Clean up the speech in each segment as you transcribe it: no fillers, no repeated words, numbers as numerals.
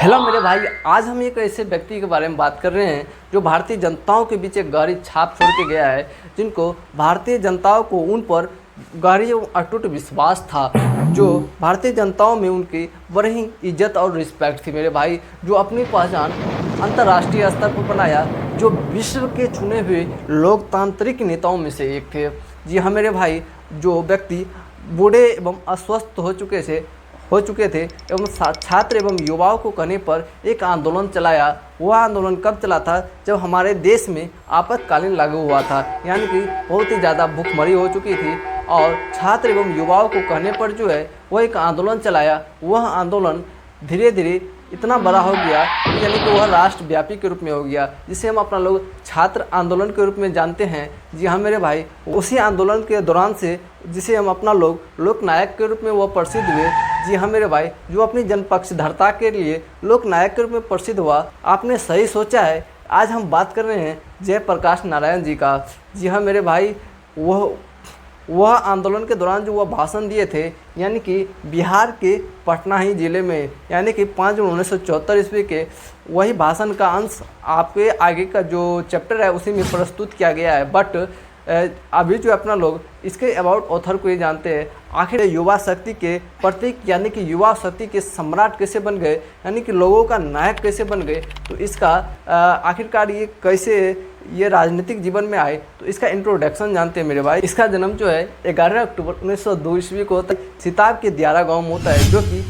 Hello मेरे भाई, आज हम एक ऐसे व्यक्ति के बारे में बात कर रहे हैं जो भारतीय जनताओं के बीच एक गहरी छाप छोड़ के गया है, जिनको भारतीय जनताओं को उन पर गहरी एवं अटूट विश्वास था, जो भारतीय जनताओं में उनकी बड़ी इज्जत और रिस्पेक्ट थी मेरे भाई, जो अपनी पहचान अंतर्राष्ट्रीय स्तर पर बनाया, जो विश्व के चुने हुए लोकतांत्रिक नेताओं में से एक थे। जी हाँ मेरे भाई, जो व्यक्ति बूढ़े एवं अस्वस्थ हो चुके थे एवं छात्र एवं युवाओं को कहने पर एक आंदोलन चलाया। वह आंदोलन कब चला था? जब हमारे देश में आपातकालीन लागू हुआ था, यानी कि बहुत ही ज़्यादा भूखमरी हो चुकी थी और छात्र एवं युवाओं को कहने पर जो है वह एक आंदोलन चलाया। वह आंदोलन धीरे धीरे इतना बड़ा हो गया, यानी कि वह राष्ट्रव्यापी के रूप में हो गया, जिसे हम अपना लोग छात्र आंदोलन के रूप में जानते हैं। जी हाँ मेरे भाई, उसी आंदोलन के दौरान से जिसे हम अपना लोग लोकनायक के रूप में वह प्रसिद्ध हुए। जी हाँ मेरे भाई, जो अपनी जनपक्षधरता के लिए लोकनायक के रूप में प्रसिद्ध हुआ। आपने सही सोचा है, आज हम बात कर रहे हैं जयप्रकाश नारायण जी का। जी हाँ मेरे भाई, वह आंदोलन के दौरान जो वह भाषण दिए थे, यानी कि बिहार के पटना ही ज़िले में, यानी कि 5 जून 1974 ईस्वी के, वही भाषण का अंश आपके आगे का जो चैप्टर है उसी में प्रस्तुत किया गया है। बट अभी जो अपना लोग इसके अबाउट ऑथर को ये जानते हैं, आखिर युवा शक्ति के प्रतीक यानी कि युवा शक्ति के सम्राट कैसे बन गए, यानी कि लोगों का नायक कैसे बन गए, तो इसका आखिरकार ये कैसे ये राजनीतिक जीवन में आए, तो इसका इंट्रोडक्शन जानते हैं मेरे भाई। इसका जन्म जो है 11 अक्टूबर 1902 ईस्वी को होता है। सिताब के दियारा गांव में होता है, जो कि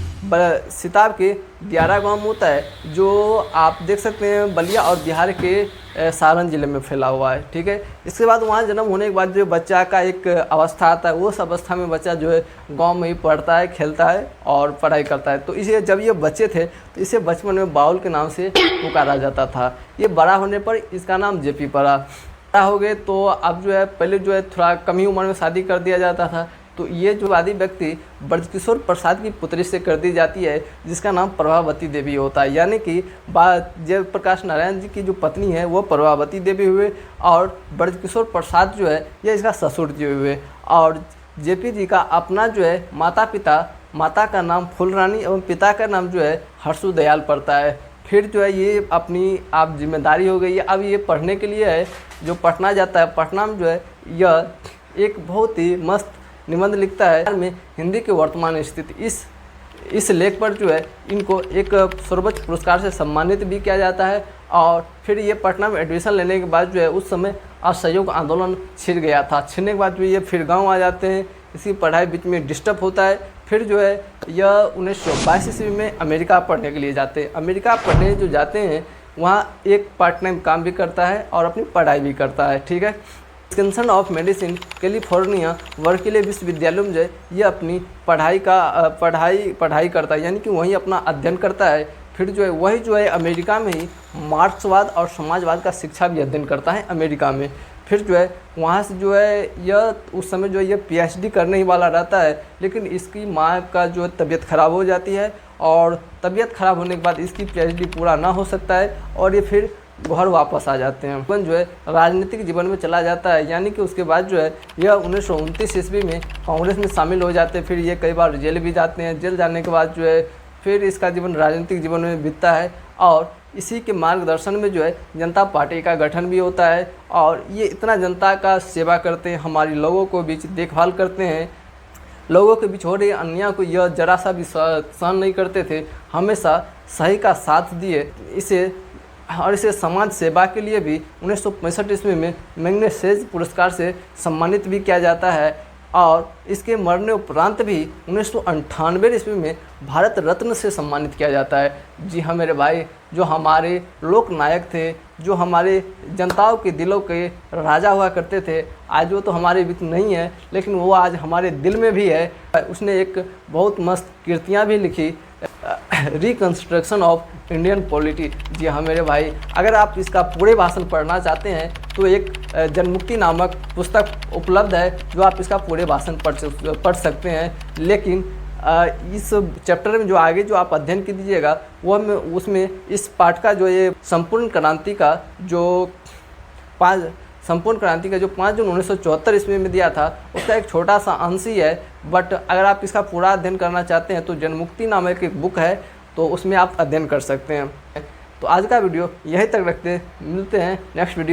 सिताब के दियारा गांव में होता है, जो आप देख सकते हैं बलिया और बिहार के सारण जिले में फैला हुआ है। ठीक है, इसके बाद वहाँ जन्म होने के बाद जो बच्चा का एक अवस्था आता है, उस अवस्था में बच्चा जो है गांव में ही पढ़ता है, खेलता है और पढ़ाई करता है। तो इसे जब ये बच्चे थे तो इसे बचपन में बाउल के नाम से पुकारा जाता था। ये बड़ा होने पर इसका नाम जेपी पड़ा। बड़ा हो गए तो अब जो है पहले जो है थोड़ा कम ही उम्र में शादी कर दिया जाता था, तो ये जो आदि व्यक्ति ब्रजकिशोर प्रसाद की पुत्री से कर दी जाती है, जिसका नाम प्रभावती देवी होता है। यानी कि जयप्रकाश नारायण जी की जो पत्नी है वो प्रभावती देवी हुए और ब्रजकिशोर प्रसाद जो है ये इसका ससुर जी हुए। और जेपी जी का अपना जो है माता का नाम फूलरानी एवं पिता का नाम जो है हर्षु दयाल पड़ता है। फिर जो है ये अपनी आप जिम्मेदारी हो गई है, अब ये पढ़ने के लिए है जो पटना जाता है। पटना में जो है यह एक बहुत ही मस्त निबंध लिखता है में हिंदी के वर्तमान स्थिति। इस लेख पर जो है इनको एक सर्वोच्च पुरस्कार से सम्मानित भी किया जाता है। और फिर ये पटना में एडमिशन लेने के बाद जो है उस समय असहयोग आंदोलन छिड़ गया था। छिड़ने के बाद जो ये फिर गांव आ जाते हैं, इसकी पढ़ाई बीच में डिस्टर्ब होता है। फिर जो है यह 1922 ईस्वी में अमेरिका पढ़ने के लिए जाते हैं। अमेरिका पढ़ने जो जाते हैं वहाँ एक पार्ट टाइम काम भी करता है और अपनी पढ़ाई भी करता है। ठीक है, Wisconsin of medicine California Berkeley विश्वविद्यालय में जो है ये अपनी पढ़ाई करता है, यानी कि वहीं अपना अध्ययन करता है। फिर जो है वही जो है अमेरिका में ही मार्क्सवाद और समाजवाद का शिक्षा भी अध्ययन करता है अमेरिका में। फिर जो है वहाँ से जो है यह उस समय जो है ये पीएचडी करने ही वाला रहता है, लेकिन इसकी माँ का जो तबीयत ख़राब हो जाती है और तबीयत ख़राब होने के बाद इसकी पीएचडी पूरा ना हो सकता है और ये फिर घर वापस आ जाते हैं। जीवन जो है राजनीतिक जीवन में चला जाता है, यानी कि उसके बाद जो है यह 1929 ईस्वी में कांग्रेस में शामिल हो जाते हैं। फिर ये कई बार जेल भी जाते हैं। जेल जाने के बाद जो है फिर इसका जीवन राजनीतिक जीवन में बीतता है और इसी के मार्गदर्शन में जो है जनता पार्टी का गठन भी होता है। और ये इतना जनता का सेवा करते हैं, हमारी लोगों को बीच देखभाल करते हैं, लोगों के बीच हो रहे अन्याय को यह जरा सा भी सहन नहीं करते थे, हमेशा सही का साथ दिए। इसे समाज सेवा के लिए भी 1965 ईस्वी में मैग्सेसे पुरस्कार से सम्मानित भी किया जाता है। और इसके मरने उपरांत भी 1998 ईस्वी में भारत रत्न से सम्मानित किया जाता है। जी हाँ मेरे भाई, जो हमारे लोक नायक थे, जो हमारे जनताओं के दिलों के राजा हुआ करते थे, आज वो तो हमारे बीच नहीं है, लेकिन वो आज हमारे दिल में भी है। उसने एक बहुत मस्त कृतियाँ भी लिखी, रिकन्स्ट्रक्शन ऑफ इंडियन पॉलिटी। जी हाँ मेरे भाई, अगर आप इसका पूरे भाषण पढ़ना चाहते हैं तो एक जनमुक्ति नामक पुस्तक उपलब्ध है, जो आप इसका पूरे भाषण पढ़ सकते हैं। लेकिन इस चैप्टर में जो आगे जो आप अध्ययन कीजिएगा वह उसमें इस पाठ का जो ये संपूर्ण क्रांति का जो 5 जून 1974 ईस्वी में दिया था, उसका एक छोटा सा अंश ही है। बट अगर आप इसका पूरा अध्ययन करना चाहते हैं तो जनमुक्ति नामक एक बुक है, तो उसमें आप अध्ययन कर सकते हैं। तो आज का वीडियो यहीं तक रखते हैं, मिलते हैं नेक्स्ट वीडियो।